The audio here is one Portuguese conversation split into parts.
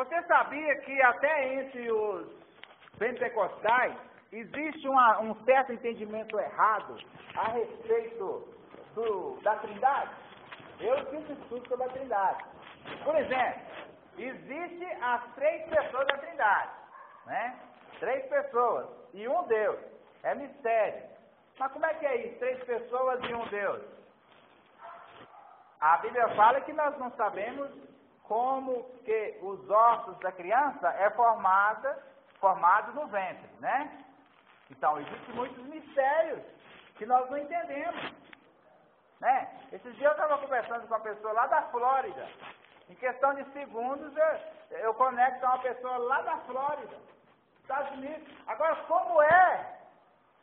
Você sabia que até entre os pentecostais existe um certo entendimento errado a respeito da Trindade? Eu fiz estudo sobre a Trindade. Por exemplo, existem as 3 pessoas da Trindade, né? 3 pessoas e um Deus. É mistério. Mas como é que é isso? 3 pessoas e um Deus. A Bíblia fala que nós não sabemos como que os ossos da criança é formado no ventre, né? Então, existem muitos mistérios que nós não entendemos, né? Esses dias eu estava conversando com uma pessoa lá da Flórida. Em questão de segundos, eu conecto a uma pessoa lá da Flórida, Estados Unidos. Agora, como é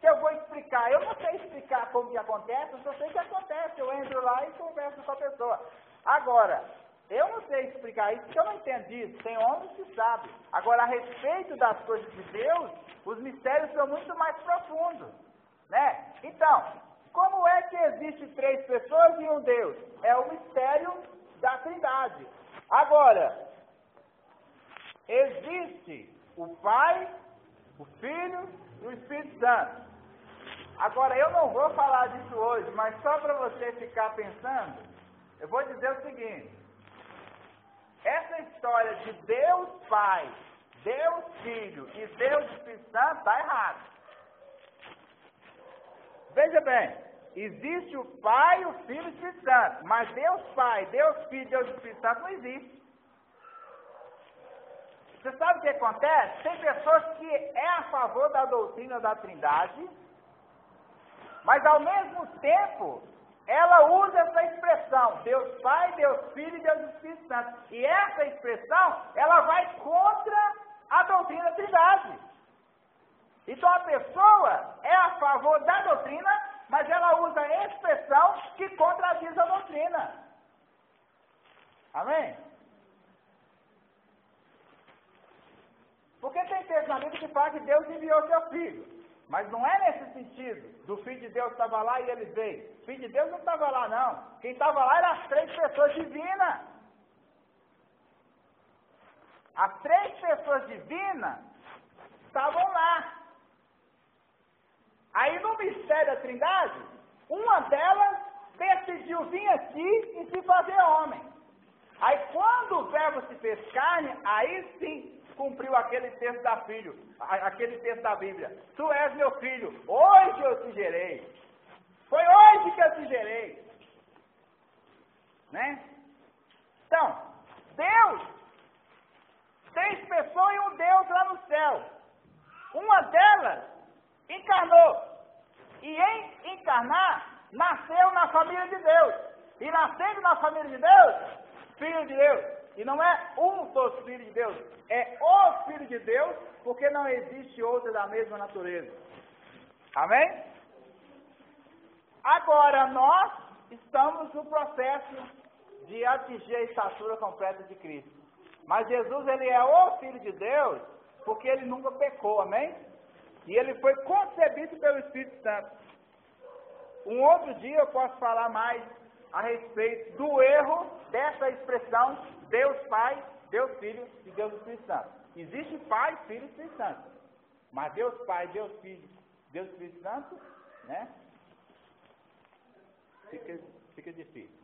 que eu vou explicar? Eu não sei explicar como que acontece, eu só sei que acontece. Eu entro lá e converso com a pessoa. Agora, eu não sei explicar isso, porque eu não entendi isso. Tem homens que sabem. Agora, a respeito das coisas de Deus, os mistérios são muito mais profundos, né? Então, como é que existe 3 pessoas e um Deus? É o mistério da Trindade. Agora, existe o Pai, o Filho e o Espírito Santo. Agora, eu não vou falar disso hoje, mas só para você ficar pensando, eu vou dizer o seguinte: essa história de Deus Pai, Deus Filho e Deus Espírito Santo está errado. Veja bem, existe o Pai, o Filho e o Espírito Santo, mas Deus Pai, Deus Filho e Deus Espírito Santo não existe. Você sabe o que acontece? Tem pessoas que é a favor da doutrina da Trindade, mas ao mesmo tempo ela usa essa expressão, Deus Pai, Deus Filho e Deus Espírito Santo. E essa expressão, ela vai contra a doutrina da Trindade. Então a pessoa é a favor da doutrina, mas ela usa a expressão que contradiz a doutrina. Amém? Porque tem texto na Bíblia que fala que Deus enviou seu Filho. Mas não é nesse sentido, do Filho de Deus estava lá e ele veio. O Filho de Deus não estava lá, não. Quem estava lá eram as 3 pessoas divinas. As 3 pessoas divinas estavam lá. Aí no mistério da Trindade, uma delas decidiu vir aqui e se fazer homem. Aí quando o Verbo se fez carne, aí sim cumpriu aquele texto aquele texto da Bíblia. Tu és meu filho, hoje eu te gerei. Foi hoje que eu te gerei. Né? Então, Deus, 3 pessoas e um Deus lá no céu. Uma delas encarnou. E em encarnar, nasceu na família de Deus. E nascendo na família de Deus, Filho de Deus. E não é um dos filhos de Deus, é o Filho de Deus, porque não existe outro da mesma natureza. Amém? Agora, nós estamos no processo de atingir a estatura completa de Cristo. Mas Jesus, ele é o Filho de Deus, porque ele nunca pecou, amém? E ele foi concebido pelo Espírito Santo. Um outro dia eu posso falar mais a respeito do erro dessa expressão Deus Pai, Deus Filho e Deus Espírito Santo. Existe Pai, Filho e Espírito Santo. Mas Deus Pai, Deus Filho, Deus Espírito Santo, né? Fica difícil.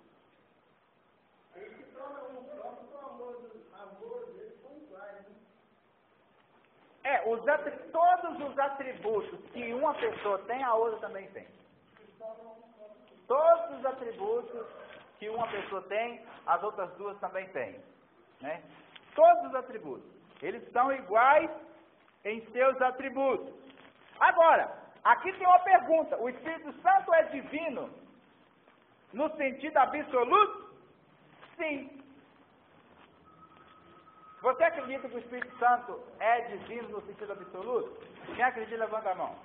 Todos os atributos que uma pessoa tem, a outra também tem. Todos os atributos que uma pessoa tem, as outras 2 também têm. Né? Todos os atributos. Eles são iguais em seus atributos. Agora, aqui tem uma pergunta. O Espírito Santo é divino no sentido absoluto? Sim. Você acredita que o Espírito Santo é divino no sentido absoluto? Quem acredita, levanta a mão.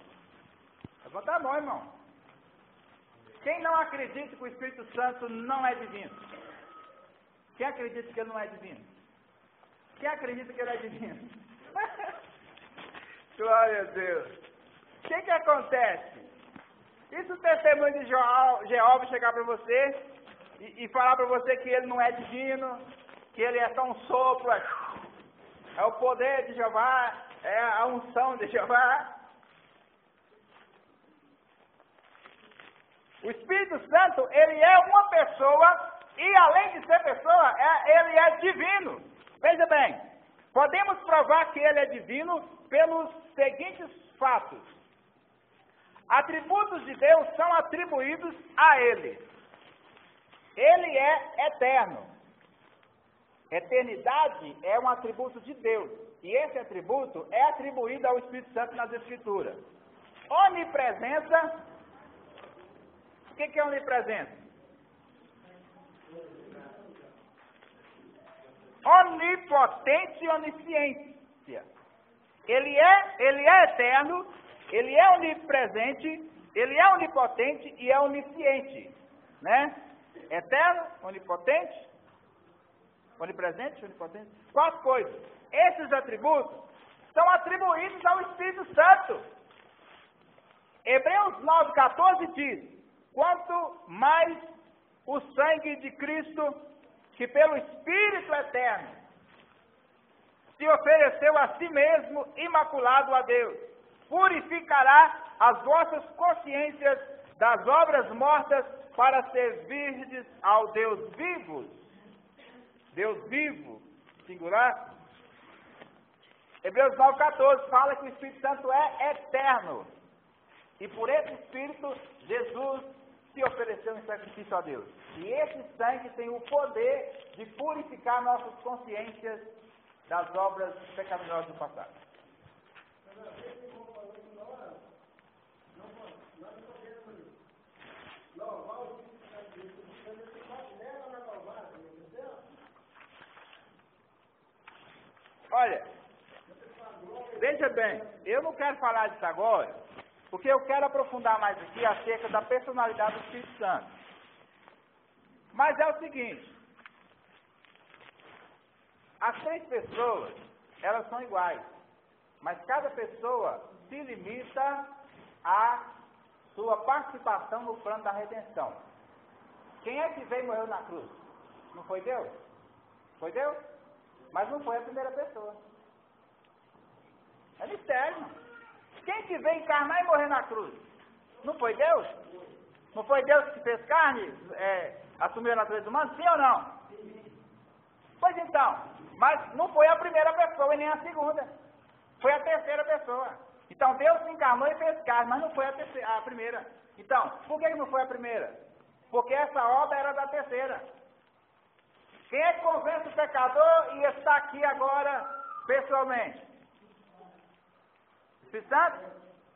Levanta a mão, irmão. Quem não acredita que o Espírito Santo não é divino? Quem acredita que ele não é divino? Quem acredita que ele é divino? Glória a Deus. O que acontece? E se o testemunho de Jeová chegar para você e falar para você que ele não é divino, que ele é só um sopro, é o poder de Jeová, é a unção de Jeová. O Espírito Santo, ele é uma pessoa e, além de ser pessoa, ele é divino. Veja bem, podemos provar que ele é divino pelos seguintes fatos. Atributos de Deus são atribuídos a ele. Ele é eterno. Eternidade é um atributo de Deus. E esse atributo é atribuído ao Espírito Santo nas Escrituras. Onipresença. O que é onipresença? Onipotente e onisciência. Ele é eterno, ele é onipresente, ele é onipotente e é onisciente. Né? Eterno, onipotente, onipresente, onipotente. 4 coisas. Esses atributos são atribuídos ao Espírito Santo. Hebreus 9,14 diz: quanto mais o sangue de Cristo, que pelo Espírito eterno se ofereceu a si mesmo imaculado a Deus, purificará as vossas consciências das obras mortas para servirdes ao Deus vivo. Deus vivo, singular. Hebreus 9,14 fala que o Espírito Santo é eterno. E por esse Espírito, Jesus se ofereceu em sacrifício a Deus. E esse sangue tem o poder de purificar nossas consciências das obras pecaminosas do passado. Olha, veja bem, eu não quero falar disso agora, porque eu quero aprofundar mais aqui acerca da personalidade do Espírito Santo. Mas é o seguinte, as 3 pessoas, elas são iguais, mas cada pessoa se limita à sua participação no plano da redenção. Quem é que veio e morreu na cruz? Não foi Deus? Foi Deus? Mas não foi a primeira pessoa. É mistério. Quem que veio encarnar e morrer na cruz? Não foi Deus? Não foi Deus que fez carne, assumiu a natureza humana? Sim ou não? Pois então, mas não foi a primeira pessoa e nem a segunda. Foi a terceira pessoa. Então Deus se encarnou e fez carne, mas não foi a primeira. Então, por que não foi a primeira? Porque essa obra era da terceira. Quem é que convence o pecador e está aqui agora pessoalmente? Espírito Santo?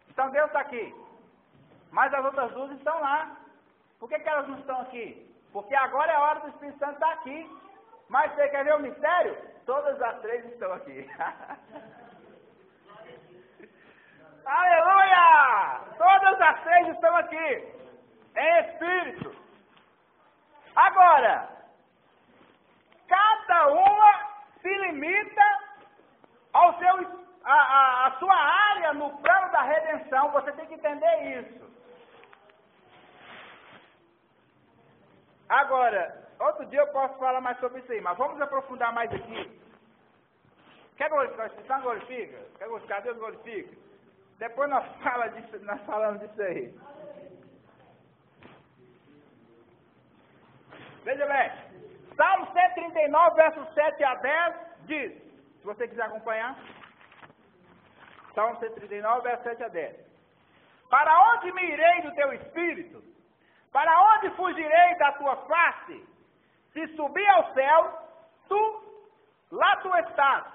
Então Deus está aqui. Mas as outras 2 estão lá. Por que elas não estão aqui? Porque agora é a hora do Espírito Santo estar aqui. Mas você quer ver o mistério? Todas as 3 estão aqui. Aleluia! Todas as 3 estão aqui. Em Espírito. Agora, cada uma se limita ao a sua área no plano da redenção. Você tem que entender isso. Agora, outro dia eu posso falar mais sobre isso aí, mas vamos aprofundar mais aqui. Quer glorificar o Espírito Santo? Glorifica. Quer glorificar Deus? Glorifica. Depois nós falamos disso aí. Veja bem, Salmo 139, versos 7 a 10, diz, se você quiser acompanhar, Salmo 139, versos 7 a 10. Para onde me irei do teu espírito? Para onde fugirei da tua face? Se subir ao céu, lá tu estás.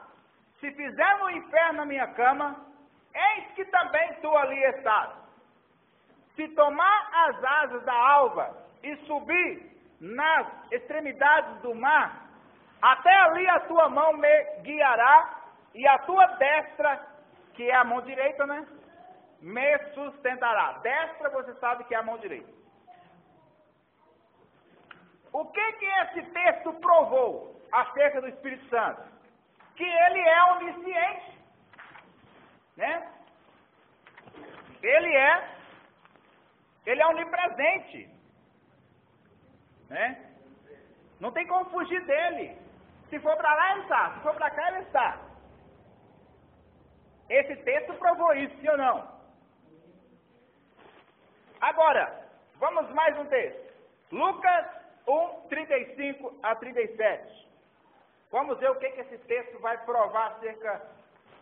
Se fizer no inferno a minha cama, eis que também tu ali estás. Se tomar as asas da alva e subir nas extremidades do mar, até ali a tua mão me guiará, e a tua destra, que é a mão direita, né? Me sustentará. Destra, você sabe que é a mão direita. O que esse texto provou acerca do Espírito Santo? Que ele é onisciente, né? Ele é onipresente, né? Não tem como fugir dele. Se for para lá, ele está. Se for para cá, ele está. Esse texto provou isso, sim ou não? Agora, vamos mais um texto. Lucas 1, 35 a 37. Vamos ver o que esse texto vai provar acerca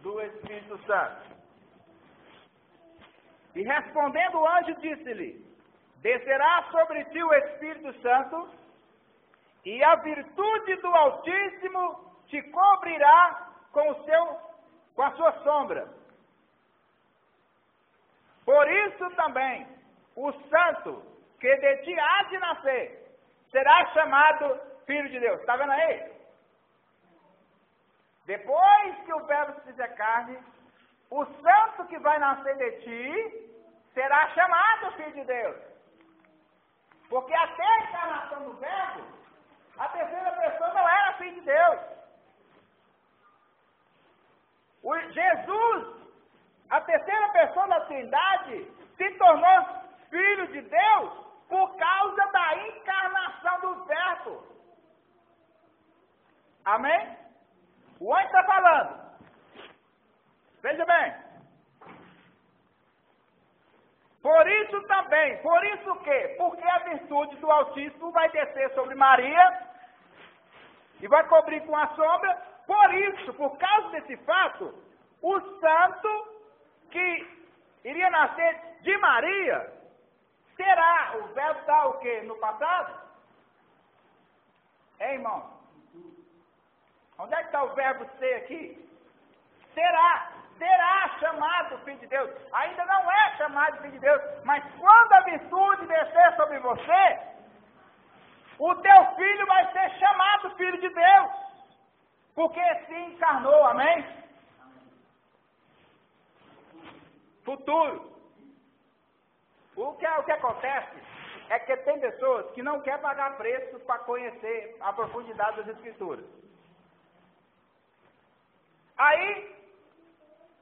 do Espírito Santo. E respondendo o anjo, disse-lhe: descerá sobre ti o Espírito Santo, e a virtude do Altíssimo te cobrirá com a sua sombra. Por isso também, o santo que de ti há de nascer, será chamado Filho de Deus. Está vendo aí? Depois que o Verbo se fizer carne, o santo que vai nascer de ti, será chamado Filho de Deus. Porque até a encarnação do Verbo, a terceira pessoa não era Filho de Deus. Jesus, a terceira pessoa da Trindade, se tornou Filho de Deus por causa da encarnação do Verbo. Amém? O anjo está falando. Veja bem. Por isso também, por isso o quê? Porque a virtude do Altíssimo vai descer sobre Maria e vai cobrir com a sombra. Por isso, por causa desse fato, o santo que iria nascer de Maria será, o verbo está o quê? No passado? Irmão? Onde é que está o verbo ser aqui? Será chamado Filho de Deus. Ainda não é chamado Filho de Deus, mas quando a virtude descer sobre você, o teu filho vai ser chamado Filho de Deus, porque se encarnou, amém? Futuro. O que acontece é que tem pessoas que não querem pagar preço para conhecer a profundidade das Escrituras. Aí,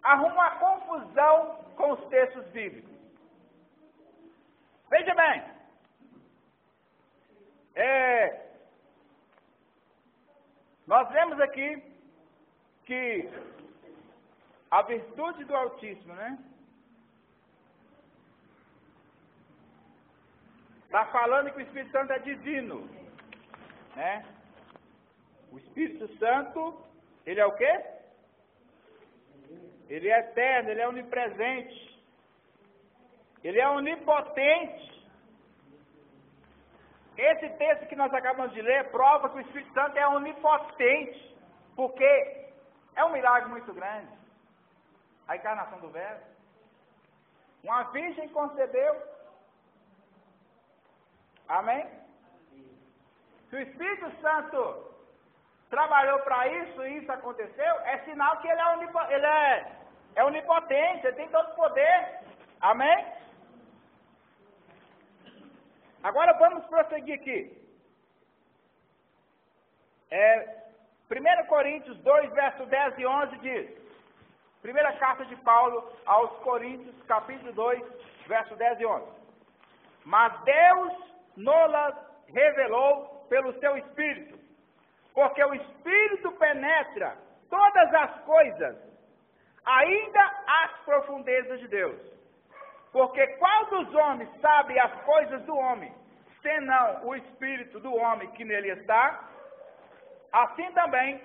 arruma uma confusão com os textos bíblicos. Veja bem, nós vemos aqui que a virtude do Altíssimo, né? Está falando que o Espírito Santo é divino, né? O Espírito Santo, ele é o quê? Ele é eterno, ele é onipresente, ele é onipotente. Esse texto que nós acabamos de ler prova que o Espírito Santo é onipotente, porque é um milagre muito grande. A encarnação do Verbo. Uma virgem concebeu. Amém? Se o Espírito Santo trabalhou para isso e isso aconteceu, é sinal que ele é onipotente, ele tem todo o poder. Amém? Agora vamos prosseguir aqui. 1 Coríntios 2, verso 10 e 11 diz, primeira carta de Paulo aos Coríntios, capítulo 2, verso 10 e 11. Mas Deus nos revelou pelo seu Espírito, porque o Espírito penetra todas as coisas, ainda as profundezas de Deus. Porque qual dos homens sabe as coisas do homem, senão o Espírito do homem que nele está? Assim também,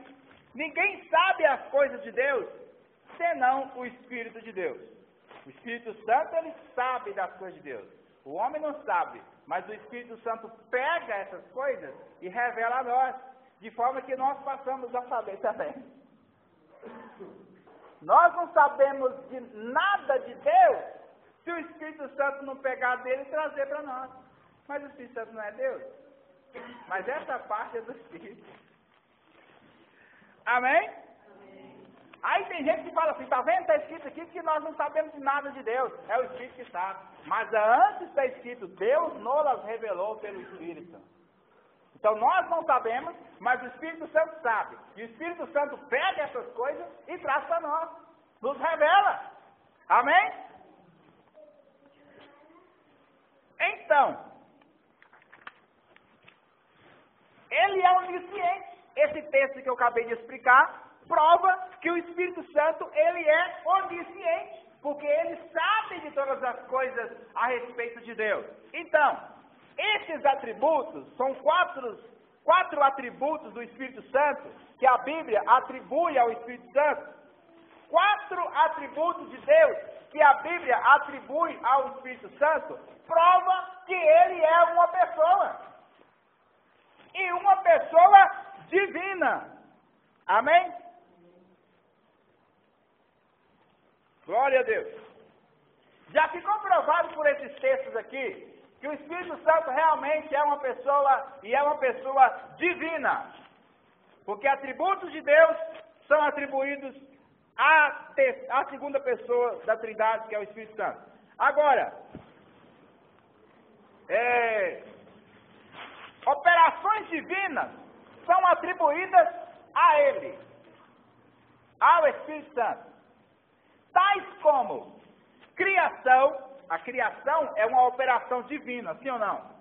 ninguém sabe as coisas de Deus, senão o Espírito de Deus. O Espírito Santo, ele sabe das coisas de Deus. O homem não sabe, mas o Espírito Santo pega essas coisas e revela a nós, de forma que nós passamos a saber também. Nós não sabemos de nada de Deus se o Espírito Santo não pegar dele e trazer para nós. Mas o Espírito Santo não é Deus. Mas essa parte é do Espírito. Amém? Aí tem gente que fala assim, tá vendo? Está escrito aqui que nós não sabemos de nada de Deus. É o Espírito que sabe. Mas antes está escrito, Deus nos revelou pelo Espírito. Então nós não sabemos, mas o Espírito Santo sabe. E o Espírito Santo pega essas coisas e traz para nós. Nos revela. Amém? Então, ele é onisciente. esse texto que eu acabei de explicar prova que o Espírito Santo, ele é onisciente, porque ele sabe de todas as coisas a respeito de Deus. Então, esses atributos são quatro atributos do Espírito Santo que a Bíblia atribui ao Espírito Santo. 4 atributos de Deus que a Bíblia atribui ao Espírito Santo prova que ele é uma pessoa. E uma pessoa divina. Amém? Glória a Deus. Já ficou provado por esses textos aqui que o Espírito Santo realmente é uma pessoa e é uma pessoa divina. Porque atributos de Deus são atribuídos à segunda pessoa da Trindade, que é o Espírito Santo. Agora, operações divinas são atribuídas a Ele, ao Espírito Santo. Tais como criação. A criação é uma operação divina, sim ou não?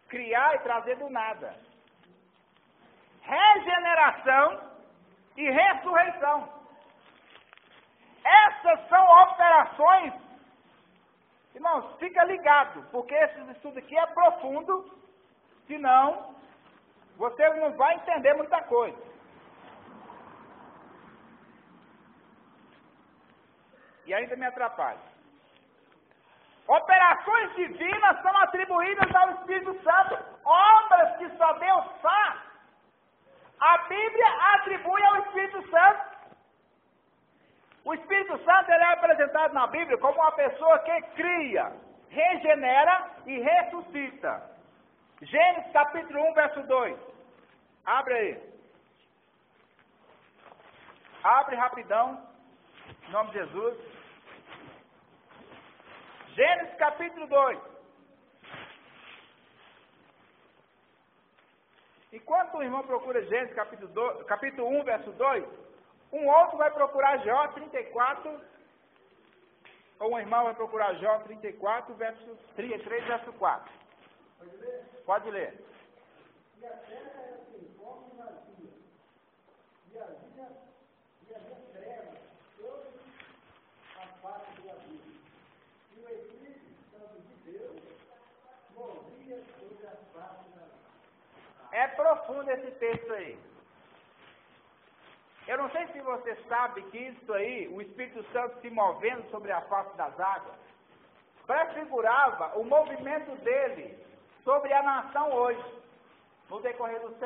Criar e trazer do nada. Regeneração e ressurreição. Essas são operações, irmãos, fica ligado, porque esse estudo aqui é profundo, senão você não vai entender muita coisa. E ainda me atrapalha. Operações divinas são atribuídas ao Espírito Santo. Obras que só Deus faz. A Bíblia atribui ao Espírito Santo. O Espírito Santo ele é apresentado na Bíblia como uma pessoa que cria, regenera e ressuscita. Gênesis capítulo 1, verso 2. Abre aí. Abre rapidão. Em nome de Jesus. Gênesis capítulo 2. Enquanto o irmão procura Gênesis capítulo 1, verso 2, um outro vai procurar Jó 34, ou um irmão vai procurar Jó 34, verso 33, verso 4. Pode ler? Pode ler. E a terra era sem forma e vazia, e havia trevas sobre a face do abismo. E o Espírito Santo de Deus movia sobre a face da água. É profundo esse texto aí. Eu não sei se você sabe que isso aí, o Espírito Santo se movendo sobre a face das águas, prefigurava o movimento dele sobre a nação hoje, no decorrer dos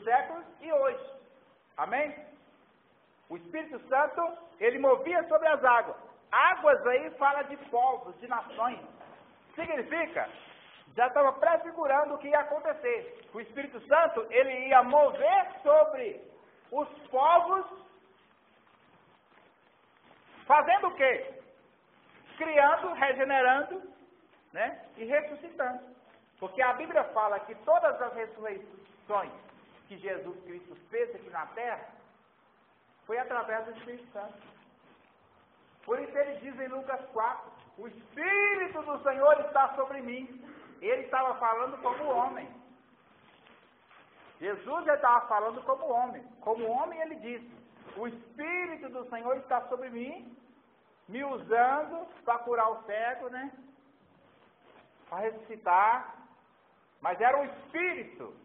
séculos e hoje. Amém? O Espírito Santo, ele movia sobre as águas. Águas aí fala de povos, de nações. Significa, já estava prefigurando o que ia acontecer. O Espírito Santo, ele ia mover sobre os povos, fazendo o quê? Criando, regenerando, né? E ressuscitando. Porque a Bíblia fala que todas as ressurreições que Jesus Cristo fez aqui na terra, foi através do Espírito Santo. Por isso ele diz em Lucas 4, o Espírito do Senhor está sobre mim. Ele estava falando como homem. Jesus já estava falando como homem. Como homem ele disse, o Espírito do Senhor está sobre mim, me usando para curar o cego, né? Para ressuscitar. Mas era o Espírito.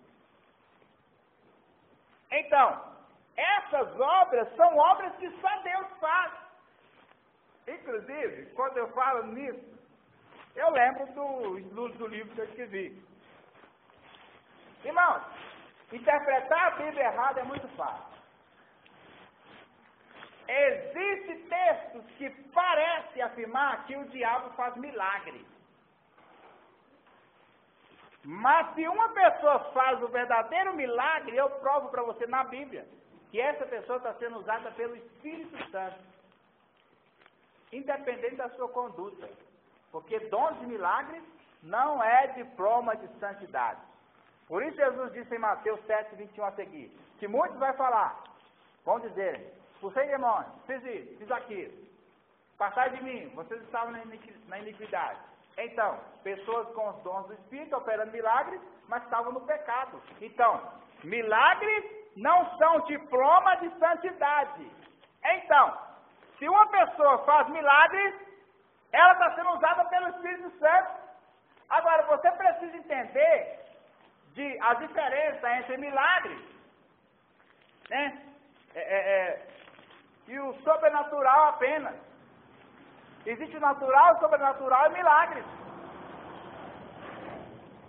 Então, essas obras são obras que só Deus faz. Inclusive, quando eu falo nisso, eu lembro do livro que eu escrevi. Irmãos, interpretar a Bíblia errada é muito fácil. Existem textos que parecem afirmar que o diabo faz milagre. Mas se uma pessoa faz o verdadeiro milagre, eu provo para você na Bíblia que essa pessoa está sendo usada pelo Espírito Santo, independente da sua conduta. Porque dons de milagres não é diploma de santidade. Por isso Jesus disse em Mateus 7, 21 a seguir, que muitos vão falar, vão dizer, expulsei demônios, fiz isso, fiz aquilo, passai de mim, vocês estavam na iniquidade, Então, pessoas com os dons do Espírito operando milagres, mas estavam no pecado. Então, milagres não são diploma de santidade. Então, se uma pessoa faz milagres, ela está sendo usada pelo Espírito Santo. Agora, você precisa entender a diferença entre milagres, né? E o sobrenatural apenas. Existe o natural, o sobrenatural e milagres.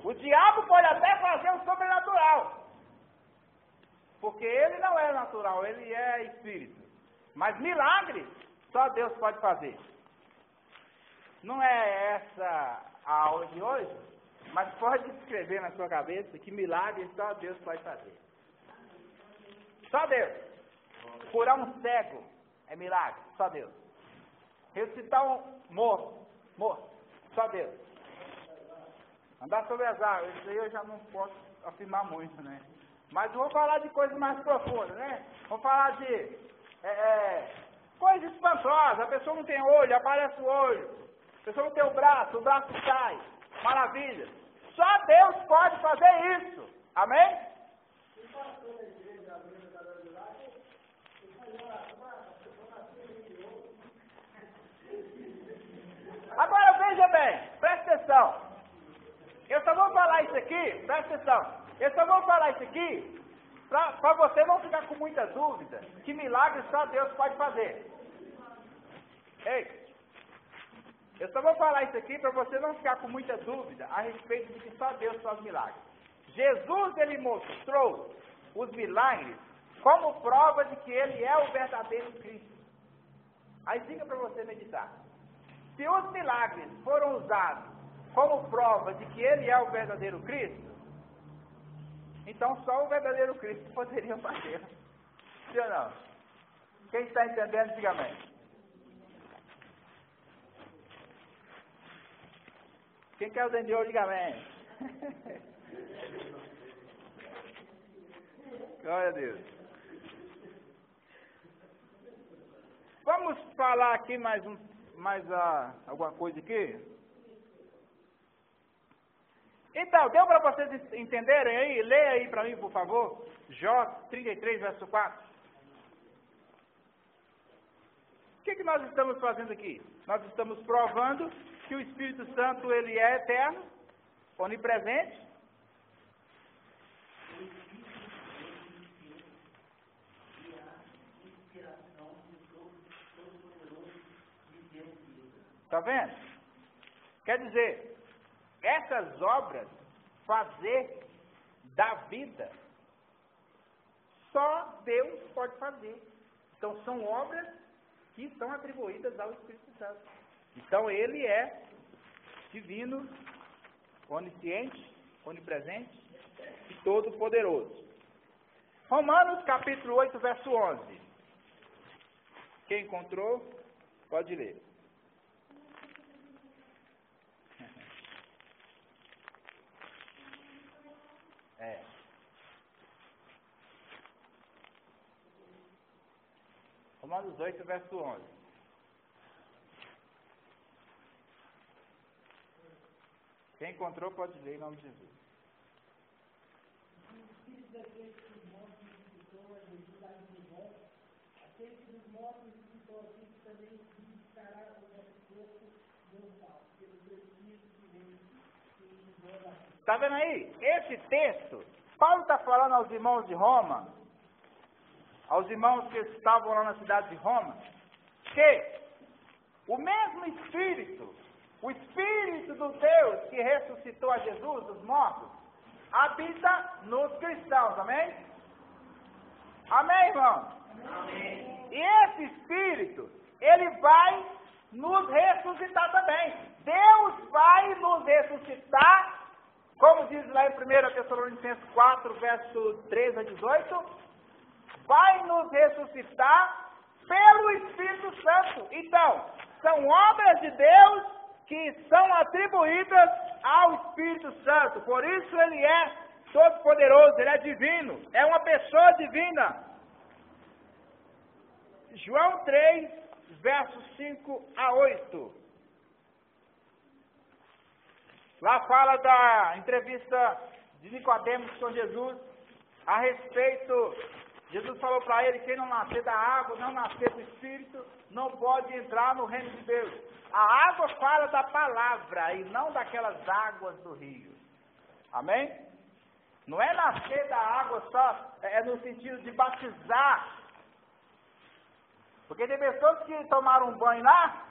O diabo pode até fazer o sobrenatural, porque ele não é natural, ele é espírito. Mas milagres, só Deus pode fazer. Não é essa a aula de hoje, mas pode escrever na sua cabeça que milagres só Deus pode fazer. Só Deus. Curar um cego é milagre, só Deus. Ressuscitar um morto, só Deus. Andar sobre as águas, isso aí eu já não posso afirmar muito, né? Mas eu vou falar de coisas mais profundas, né? Vou falar de coisas espantosas. A pessoa não tem olho, aparece o olho. A pessoa não tem o braço sai. Maravilha. Só Deus pode fazer isso. Amém? Agora veja bem, presta atenção. Eu só vou falar isso aqui, presta atenção. Eu só vou falar isso aqui para você não ficar com muita dúvida que milagres só Deus pode fazer. Ei, eu só vou falar isso aqui para você não ficar com muita dúvida a respeito de que só Deus faz milagres. Jesus, ele mostrou os milagres como prova de que ele é o verdadeiro Cristo. Aí fica para você meditar. Se os milagres foram usados como prova de que ele é o verdadeiro Cristo, então só o verdadeiro Cristo poderia fazer. Sim ou não? Quem está entendendo, diga amém. Quem quer o Daniel, diga amém. Glória a Deus. Vamos falar aqui mais alguma coisa aqui? Então, deu para vocês entenderem aí? Leia aí para mim, por favor. Jó 33, verso 4. O que nós estamos fazendo aqui? Nós estamos provando que o Espírito Santo, ele é eterno, onipresente. Está vendo? Quer dizer, essas obras, fazer da vida, só Deus pode fazer. Então, são obras que são atribuídas ao Espírito Santo. Então, ele é divino, onisciente, onipresente e todo-poderoso. Romanos, capítulo 8, verso 11. Quem encontrou, pode ler. Romanos 8, verso 11. Quem encontrou pode ler em nome de Jesus. Está vendo aí? Esse texto, Paulo está falando aos irmãos de Roma, aos irmãos que estavam lá na cidade de Roma, que o mesmo Espírito, o Espírito do Deus que ressuscitou a Jesus dos mortos, habita nos cristãos, amém? Amém, irmão? Amém. E esse Espírito, ele vai nos ressuscitar também. Deus vai nos ressuscitar, como diz lá em 1 Tessalonicenses 4, verso 13 a 18, vai nos ressuscitar pelo Espírito Santo. Então, são obras de Deus que são atribuídas ao Espírito Santo. Por isso ele é todo-poderoso, ele é divino, é uma pessoa divina. João 3, versos 5 a 8. Lá fala da entrevista de Nicodemos com Jesus, a respeito, Jesus falou para ele, quem não nascer da água, não nascer do Espírito, não pode entrar no reino de Deus. A água fala da palavra e não daquelas águas do rio. Amém? Não é nascer da água só, é no sentido de batizar. Porque tem pessoas que tomaram um banho lá,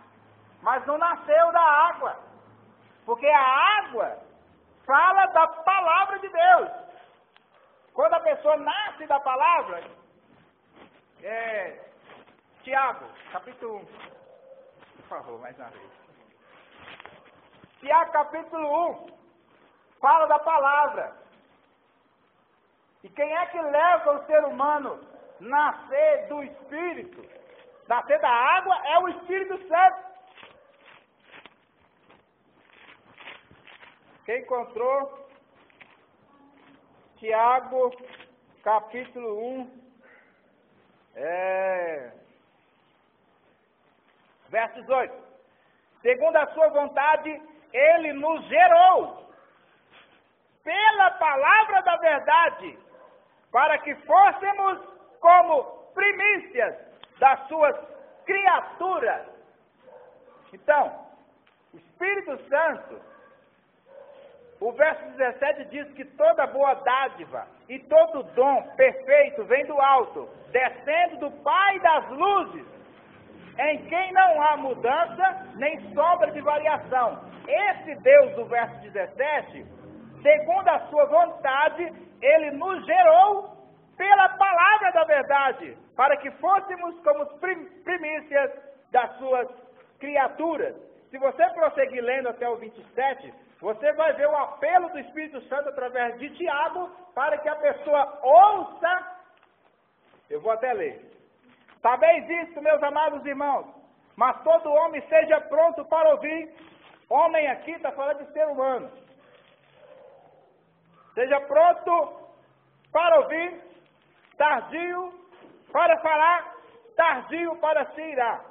mas não nasceu da água. Porque a água fala da palavra de Deus. Quando a pessoa nasce da palavra, Tiago, capítulo 1. Por favor, mais uma vez. Tiago, capítulo 1, fala da palavra. E quem é que leva o ser humano nascer do Espírito? Nascer da água é o Espírito Santo. Quem encontrou? Tiago, capítulo 1, verso 18. Segundo a sua vontade, ele nos gerou pela palavra da verdade, para que fôssemos como primícias das suas criaturas. Então, o Espírito Santo, o verso 17 diz que toda boa dádiva e todo dom perfeito vem do alto, descendo do Pai das luzes, em quem não há mudança nem sombra de variação. Esse Deus do verso 17, segundo a sua vontade, ele nos gerou pela palavra da verdade, para que fôssemos como primícias das suas criaturas. Se você prosseguir lendo até o 27, você vai ver o apelo do Espírito Santo através de Tiago, para que a pessoa ouça. Eu vou até ler. Sabeis isto, meus amados irmãos, mas todo homem seja pronto para ouvir. Homem aqui está falando de ser humano. Seja pronto para ouvir, tardio para falar, tardio para se irar.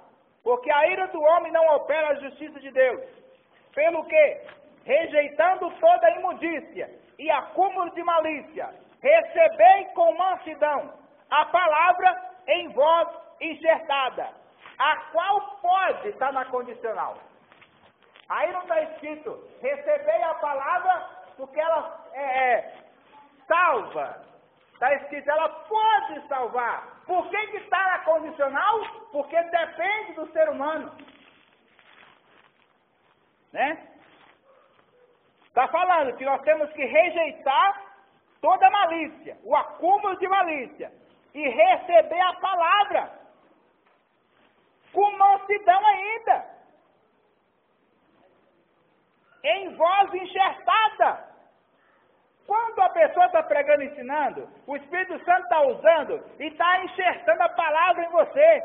Porque a ira do homem não opera a justiça de Deus. Pelo que, rejeitando toda imundícia e acúmulo de malícia, recebei com mansidão a palavra em vós enxertada, a qual pode estar na condicional. Aí não está escrito, recebei a palavra porque ela salva. Está escrito, ela pode salvar. Por que está na condicional? Porque depende do ser humano. Né? Está falando que nós temos que rejeitar toda malícia, o acúmulo de malícia, e receber a palavra com mansidão ainda, em voz enxertada. Quando a pessoa está pregando e ensinando, o Espírito Santo está usando e está enxertando a palavra em você,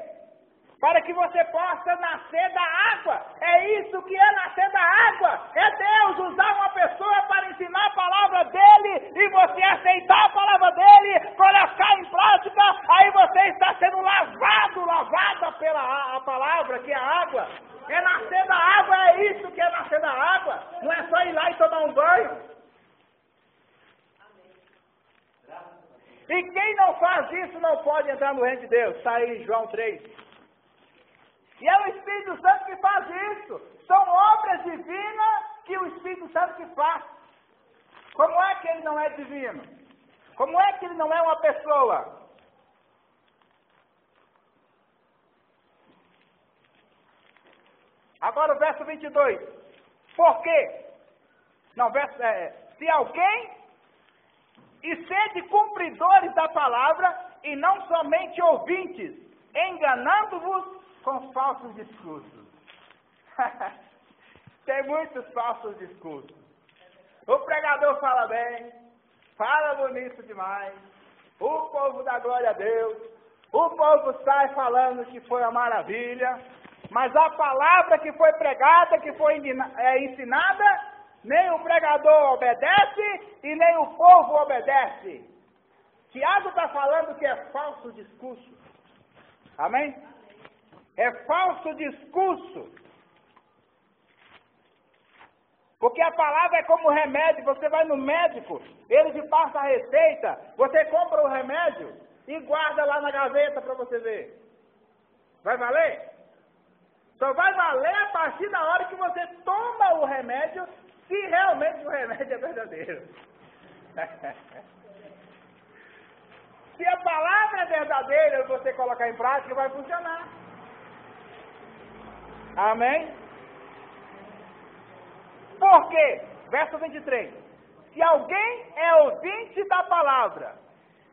para que você possa nascer da água. É isso que é nascer da água. É Deus usar uma pessoa para ensinar a palavra dele e você aceitar a palavra dele, colocar em prática, aí você está sendo lavada pela a palavra, que é a água. É nascer da água, é isso que é nascer da água. Não é só ir lá e tomar um banho. E quem não faz isso não pode entrar no reino de Deus. Está aí em João 3. E é o Espírito Santo que faz isso. São obras divinas que o Espírito Santo que faz. Como é que ele não é divino? Como é que ele não é uma pessoa? Agora o verso 22. Por quê? Não, se alguém e sede cumpridores da palavra e não somente ouvintes, enganando-vos com falsos discursos. Tem muitos falsos discursos. O pregador fala bem, fala bonito demais, o povo dá glória a Deus, o povo sai falando que foi uma maravilha, mas a palavra que foi pregada, que foi ensinada, nem o pregador obedece e nem o povo obedece. Tiago está falando que é falso discurso. Amém? É falso discurso. Porque a palavra é como remédio, você vai no médico, ele te passa a receita, você compra o remédio e guarda lá na gaveta para você ver. Vai valer? Só vai valer a partir da hora que você toma o remédio, se realmente o remédio é verdadeiro. Se a palavra é verdadeira e você colocar em prática, vai funcionar. Amém? Por quê? Verso 23. Se alguém é ouvinte da palavra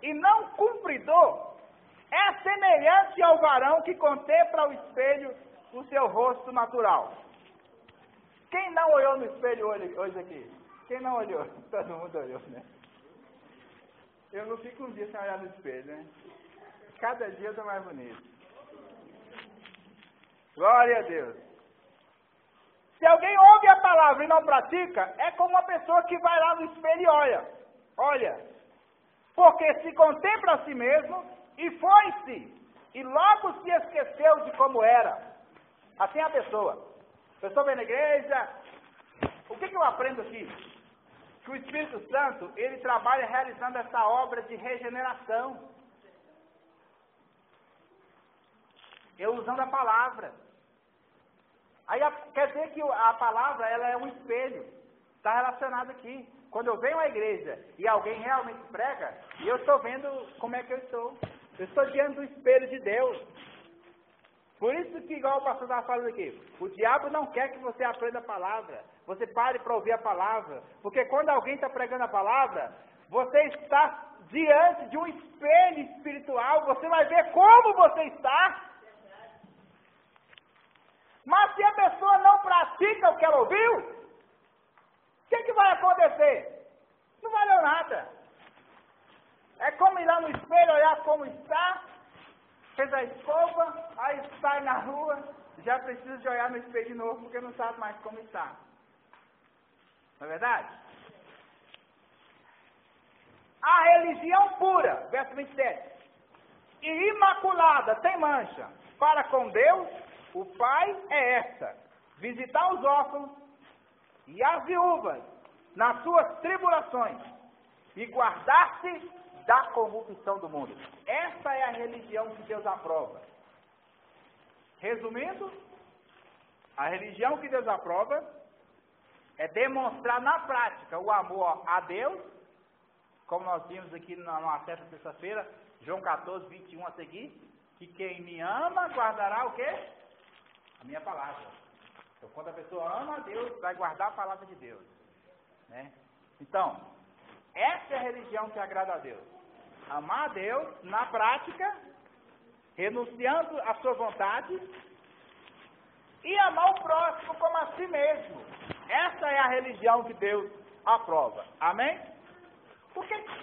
e não cumpridor, é semelhante ao varão que contempla o espelho o seu rosto natural. Quem não olhou no espelho hoje aqui? Quem não olhou? Todo mundo olhou, né? Eu não fico um dia sem olhar no espelho, né? Cada dia eu estou mais bonito. Glória a Deus. Se alguém ouve a palavra e não pratica, é como uma pessoa que vai lá no espelho e olha. Porque se contempla a si mesmo e foi-se, e logo se esqueceu de como era. Assim é a pessoa. Eu estou vendo na igreja. O que eu aprendo aqui? Que o Espírito Santo, ele trabalha realizando essa obra de regeneração. Eu usando a palavra. Aí quer dizer que a palavra, ela é um espelho. Está relacionado aqui. Quando eu venho à igreja e alguém realmente prega, eu estou vendo como é que eu estou. Eu estou diante do espelho de Deus. Por isso que, igual o pastor estava falando aqui, o diabo não quer que você aprenda a palavra. Você pare para ouvir a palavra. Porque quando alguém está pregando a palavra, você está diante de um espelho espiritual. Você vai ver como você está. Mas se a pessoa não pratica o que ela ouviu, o que vai acontecer? Não valeu nada. É como ir lá no espelho, olhar como está, fez a escova, aí sai na rua, já precisa de olhar no espelho de novo, porque não sabe mais como está. Não é verdade? A religião pura, verso 27, e imaculada, sem mancha, para com Deus, o Pai, é esta: visitar os órfãos e as viúvas nas suas tribulações e guardar-se da corrupção do mundo. Essa é a religião que Deus aprova. Resumindo, a religião que Deus aprova é demonstrar na prática o amor a Deus, como nós vimos aqui numa certa sexta-feira, João 14, 21 a seguir, que quem me ama guardará o quê? A minha palavra. Então, quando a pessoa ama a Deus, vai guardar a palavra de Deus. Né? Então, essa é a religião que agrada a Deus. Amar a Deus na prática, renunciando à sua vontade, e amar o próximo como a si mesmo. Essa é a religião que Deus aprova. Amém?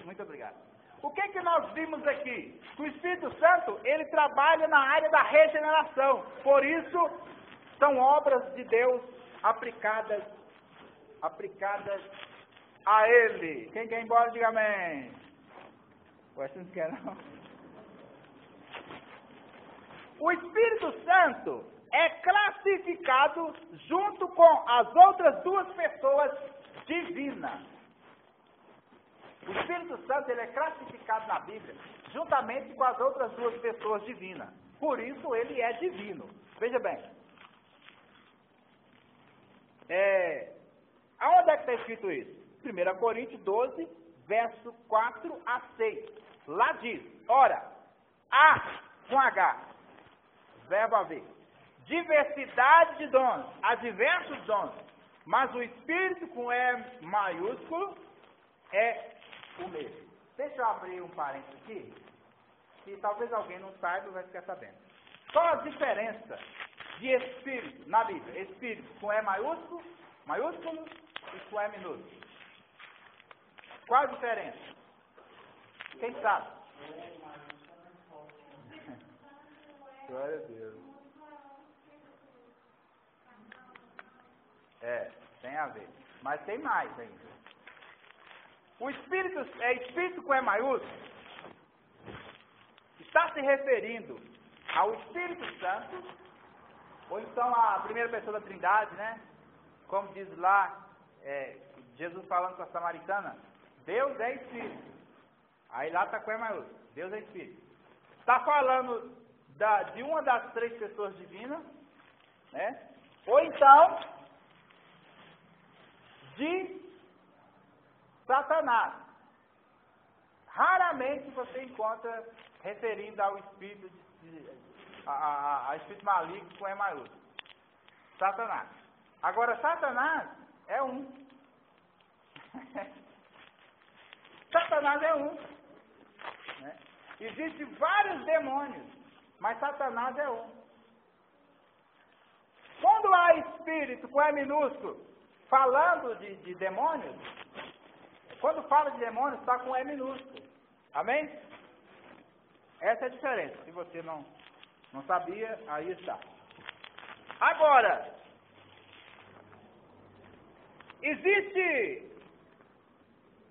Muito obrigado. O que nós vimos aqui? Que o Espírito Santo, ele trabalha na área da regeneração. Por isso, são obras de Deus aplicadas a Ele. Quem quer ir embora, diga amém. Você não quer não? O Espírito Santo é classificado junto com as outras duas pessoas divinas. O Espírito Santo, ele é classificado na Bíblia juntamente com as outras duas pessoas divinas. Por isso ele é divino. Veja bem. Aonde é que está escrito isso? 1 Coríntios 12, verso 4 a 6. Lá diz: ora, há com H, verbo haver, diversidade de dons, há diversos dons, mas o Espírito com E maiúsculo é o mesmo. Deixa eu abrir um parênteses aqui, que talvez alguém não saiba e vai ficar sabendo. Qual a diferença de Espírito na Bíblia? Espírito com E maiúsculo e com E minúsculo. Qual a diferença? Quem sabe? Glória a Deus. Tem a ver. Mas tem mais ainda. O Espírito com E maiúsculo está se referindo ao Espírito Santo, ou então à primeira pessoa da Trindade, né? Como diz lá Jesus falando com a samaritana, Deus é Espírito. Aí lá está com E maiúsculo, Deus é Espírito. Está falando de uma das três pessoas divinas, né? Ou então de Satanás. Raramente você encontra referindo ao espírito a espírito maligno com E maiúsculo. Satanás. Agora, Satanás é um. Satanás é um. Né? Existem vários demônios, mas Satanás é um. Quando há espírito com E minúsculo, falando de demônios, quando fala de demônios, está com E minúsculo. Amém? Essa é a diferença. Se você não sabia, aí está. Agora, existe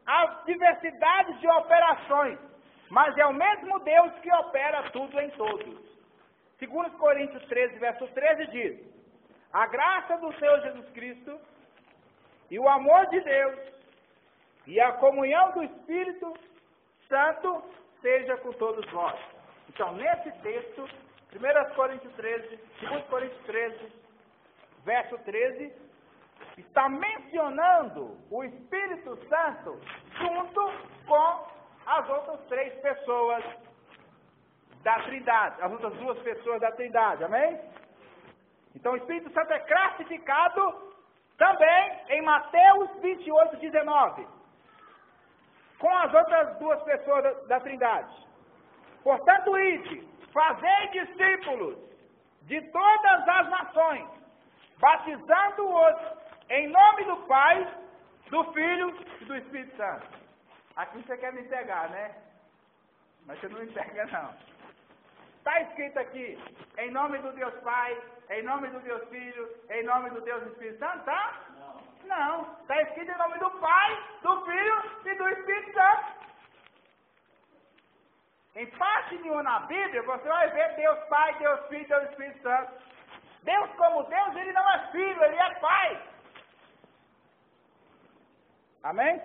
a diversidade de operações, mas é o mesmo Deus que opera tudo em todos. 2 Coríntios 13, verso 13 diz: a graça do Senhor Jesus Cristo e o amor de Deus e a comunhão do Espírito Santo seja com todos vós. Então, nesse texto, 1 Coríntios 13, 2 Coríntios 13, verso 13, está mencionando o Espírito Santo junto com as outras três pessoas da Trindade, as outras duas pessoas da Trindade, amém? Então, o Espírito Santo é classificado também em Mateus 28, 19, com as outras duas pessoas da Trindade. Portanto, ide, fazei discípulos de todas as nações, batizando-os em nome do Pai, do Filho e do Espírito Santo. Aqui você quer me pegar, né? Mas você não me pega, não. Está escrito aqui, em nome do Deus Pai, em nome do Deus Filho, em nome do Deus Espírito Santo, tá? Não. Está escrito em nome do Pai, do Filho e do Espírito Santo. Em parte nenhuma na Bíblia, você vai ver Deus Pai, Deus Filho e Deus Espírito Santo. Deus como Deus, Ele não é Filho, Ele é Pai. Amém?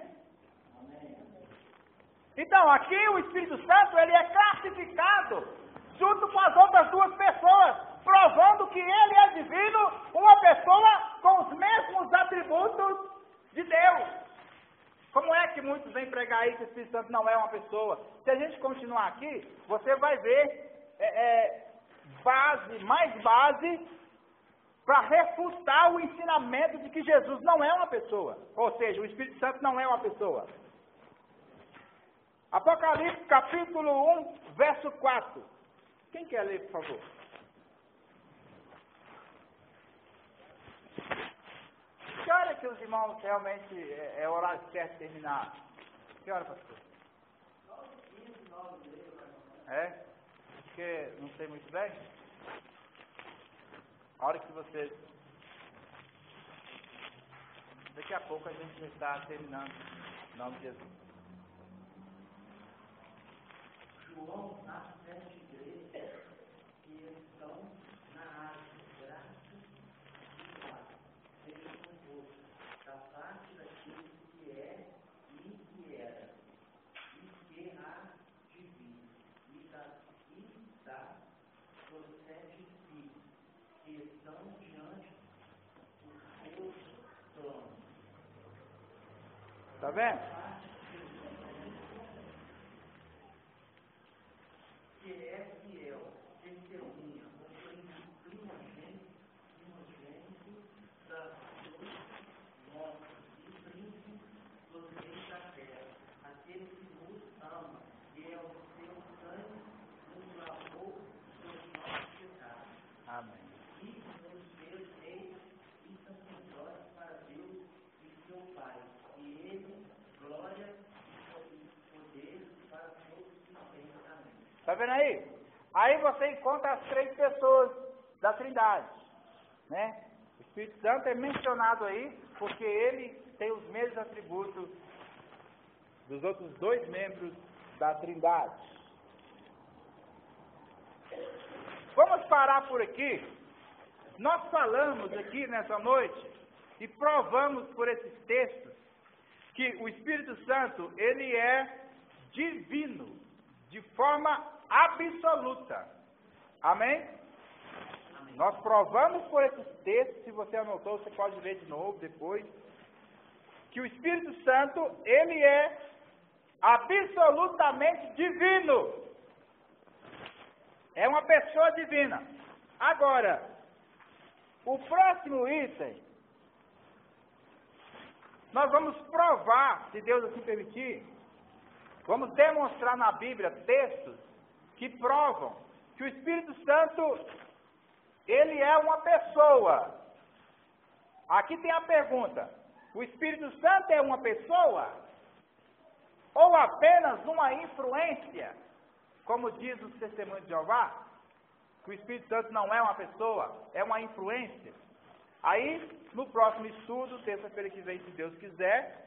Então, aqui o Espírito Santo, ele é classificado junto com as outras duas pessoas, provando que ele é divino, uma pessoa com os mesmos atributos de Deus. Como é que muitos vêm pregar aí que o Espírito Santo não é uma pessoa? Se a gente continuar aqui, você vai ver mais base para refutar o ensinamento de que Jesus não é uma pessoa. Ou seja, o Espírito Santo não é uma pessoa. Apocalipse capítulo 1, verso 4. Quem quer ler, por favor? Que hora que os irmãos realmente é horário certo de terminar? Que hora, pastor? É? Porque não sei muito bem. A hora que vocês... Daqui a pouco a gente vai estar terminando. Em nome de Jesus. João nasce nesta igreja que estão na árvore, graça e paz. Seja convosco, da parte daquele que é e que era, e que há de vir, e da procede filhos, que estão diante dos seus tronos. Está vendo? Que é fiel, testemunha, primogênito das suas mortes e príncipe dos reis da terra, aquele que nos ama, e é o seu sangue nos lavou dos nossos pecados. Amém. E nos fez reis e sacerdotes para Deus e seu Pai, e ele, glória e poder para todos os tempos. Amém. Está vendo aí? Aí você encontra as três pessoas da Trindade, né? O Espírito Santo é mencionado aí porque ele tem os mesmos atributos dos outros dois membros da Trindade. Vamos parar por aqui. Nós falamos aqui nessa noite e provamos por esses textos que o Espírito Santo, ele é divino, de forma absoluta. Amém? Amém. Nós provamos por esses textos, se você anotou, você pode ler de novo depois, que o Espírito Santo, ele é absolutamente divino. É uma pessoa divina. Agora, o próximo item, nós vamos provar, se Deus assim permitir, vamos demonstrar na Bíblia textos que provam que o Espírito Santo, ele é uma pessoa. Aqui tem a pergunta: o Espírito Santo é uma pessoa? Ou apenas uma influência? Como diz o Testemunho de Jeová, que o Espírito Santo não é uma pessoa, é uma influência. Aí, no próximo estudo, terça-feira que vem, se Deus quiser,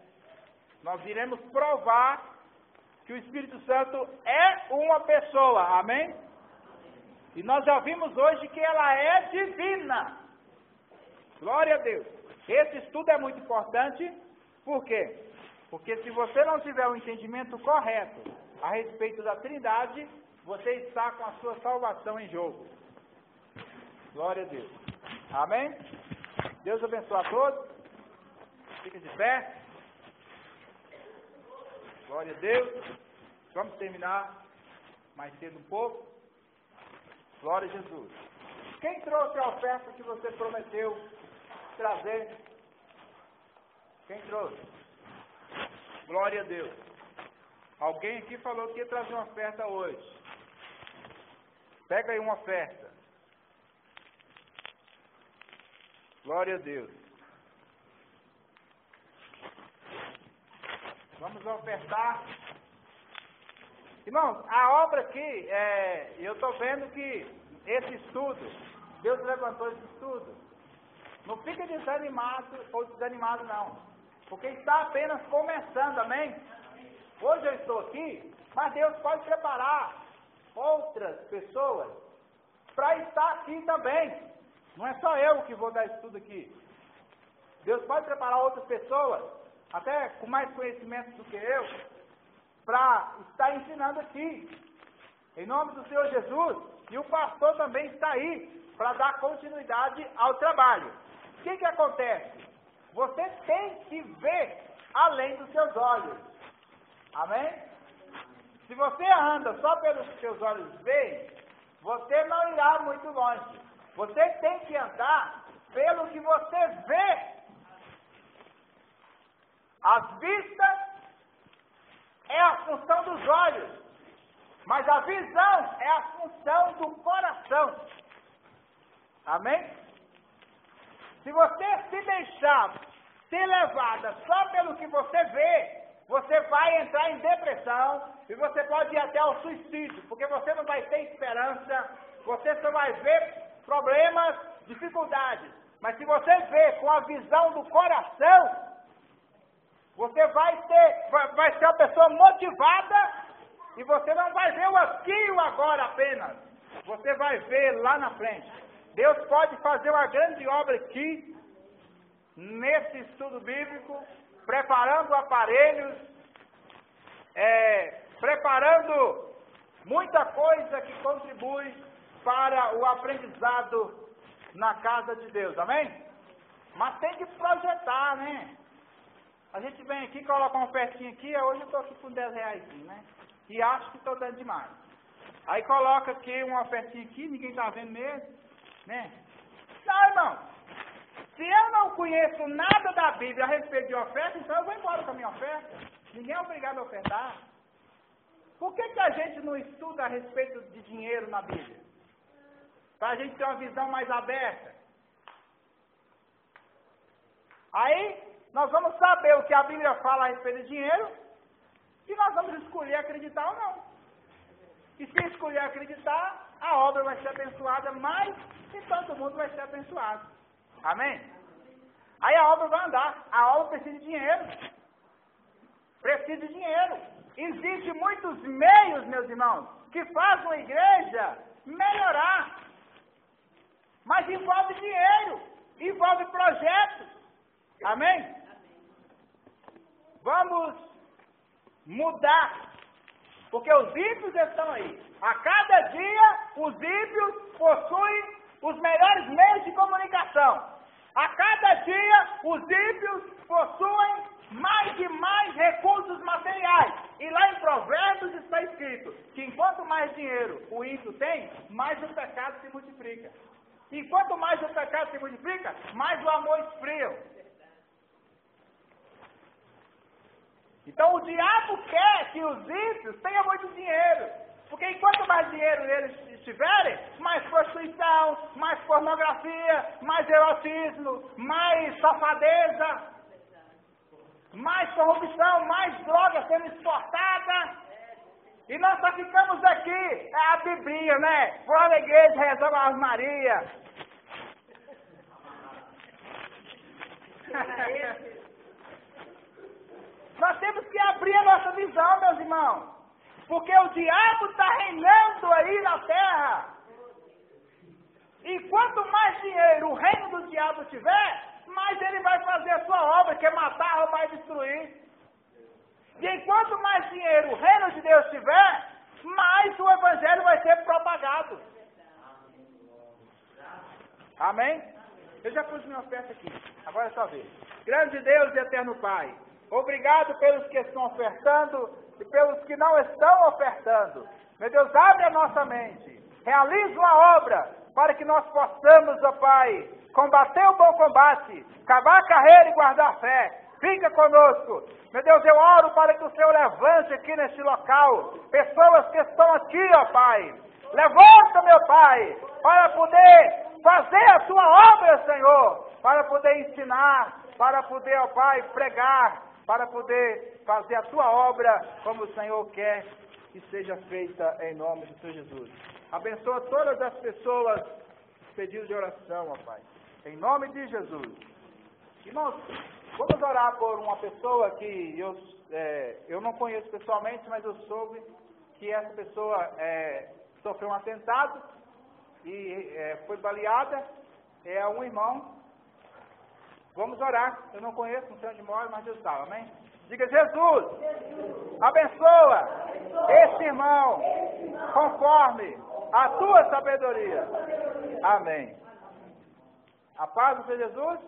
nós iremos provar que o Espírito Santo é uma pessoa, amém? E nós já vimos hoje que ela é divina. Glória a Deus. Esse estudo é muito importante, por quê? Porque se você não tiver o entendimento correto a respeito da Trindade, você está com a sua salvação em jogo. Glória a Deus. Amém? Deus abençoe a todos. Fica de pé. Glória a Deus. Vamos terminar mais cedo um pouco. Glória a Jesus. Quem trouxe a oferta que você prometeu trazer? Quem trouxe? Glória a Deus. Alguém aqui falou que ia trazer uma oferta hoje. Pega aí uma oferta. Glória a Deus. Vamos ofertar. Irmãos, a obra aqui, eu estou vendo que esse estudo, Deus levantou esse estudo. Não fica desanimado ou desanimado não, porque está apenas começando, amém? Hoje eu estou aqui, mas Deus pode preparar outras pessoas para estar aqui também. Não é só eu que vou dar estudo aqui. Deus pode preparar outras pessoas, até com mais conhecimento do que eu, para estar ensinando aqui. Em nome do Senhor Jesus. E o pastor também está aí para dar continuidade ao trabalho. O que acontece? Você tem que ver além dos seus olhos. Amém? Se você anda só pelos que seus olhos veem, você não irá muito longe. Você tem que andar pelo que você vê. As vistas é a função dos olhos, mas a visão é a função do coração. Amém? Se você se deixar ser levada só pelo que você vê, você vai entrar em depressão e você pode ir até ao suicídio, porque você não vai ter esperança, você só vai ver problemas, dificuldades. Mas se você vê com a visão do coração, você vai ser uma pessoa motivada e você não vai ver o aqui e o agora apenas. Você vai ver lá na frente. Deus pode fazer uma grande obra aqui, nesse estudo bíblico, preparando aparelhos, preparando muita coisa que contribui para o aprendizado na casa de Deus, amém? Mas tem que projetar, né? A gente vem aqui, coloca uma ofertinha aqui, hoje eu estou aqui com 10 reais, né? E acho que estou dando demais. Aí coloca aqui uma ofertinha aqui, ninguém está vendo mesmo, né? Não, irmão. Se eu não conheço nada da Bíblia a respeito de oferta, então eu vou embora com a minha oferta. Ninguém é obrigado a ofertar. Por que a gente não estuda a respeito de dinheiro na Bíblia? Para a gente ter uma visão mais aberta. Aí, nós vamos saber o que a Bíblia fala a respeito de dinheiro e nós vamos escolher acreditar ou não. E se escolher acreditar, a obra vai ser abençoada mais e todo mundo vai ser abençoado. Amém? Aí a obra vai andar. A obra precisa de dinheiro. Precisa de dinheiro. Existem muitos meios, meus irmãos, que fazem a igreja melhorar. Mas envolve dinheiro. Envolve projetos. Amém? Vamos mudar, porque os ímpios estão aí. A cada dia, os ímpios possuem os melhores meios de comunicação. A cada dia, os ímpios possuem mais e mais recursos materiais. E lá em Provérbios está escrito que enquanto mais dinheiro o ímpio tem, mais o pecado se multiplica. E quanto mais o pecado se multiplica, mais o amor esfria. Então o diabo quer que os ímpios tenham muito dinheiro. Porque enquanto mais dinheiro eles tiverem, mais prostituição, mais pornografia, mais erotismo, mais safadeza, mais corrupção, mais droga sendo exportada. E nós só ficamos aqui, é a Bíblia, né? Fora da igreja, rezando a Ave Maria. Nós temos que abrir a nossa visão, meus irmãos. Porque o diabo está reinando aí na terra. E quanto mais dinheiro o reino do diabo tiver, mais ele vai fazer a sua obra, que é matar, roubar e destruir. E enquanto mais dinheiro o reino de Deus tiver, mais o evangelho vai ser propagado. Amém? Eu já pus minha oferta aqui. Agora é só ver. Grande Deus e eterno Pai, obrigado pelos que estão ofertando e pelos que não estão ofertando. Meu Deus, abre a nossa mente. Realiza uma obra para que nós possamos, ó Pai, combater o bom combate, acabar a carreira e guardar a fé. Fica conosco. Meu Deus, eu oro para que o Senhor levante aqui neste local pessoas que estão aqui, ó Pai. Levanta, meu Pai, para poder fazer a tua obra, Senhor, para poder ensinar, para poder, ó Pai, pregar, para poder fazer a tua obra como o Senhor quer que seja feita em nome do Senhor Jesus. Abençoa todas as pessoas pedidos de oração, ó Pai, em nome de Jesus. E nós vamos orar por uma pessoa que eu não conheço pessoalmente, mas eu soube que essa pessoa sofreu um atentado e foi baleada. É um irmão. Vamos orar. Eu não conheço, não sei onde mora, mas Deus sabe, amém? Diga: Jesus, abençoa este irmão conforme a tua sabedoria. Amém. A paz do Senhor Jesus.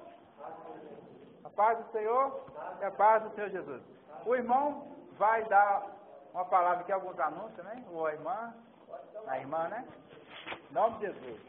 A paz do Senhor e a paz do Senhor Jesus. O irmão vai dar uma palavra aqui, alguns anúncios, né? Ou a irmã, né? Em nome de Jesus.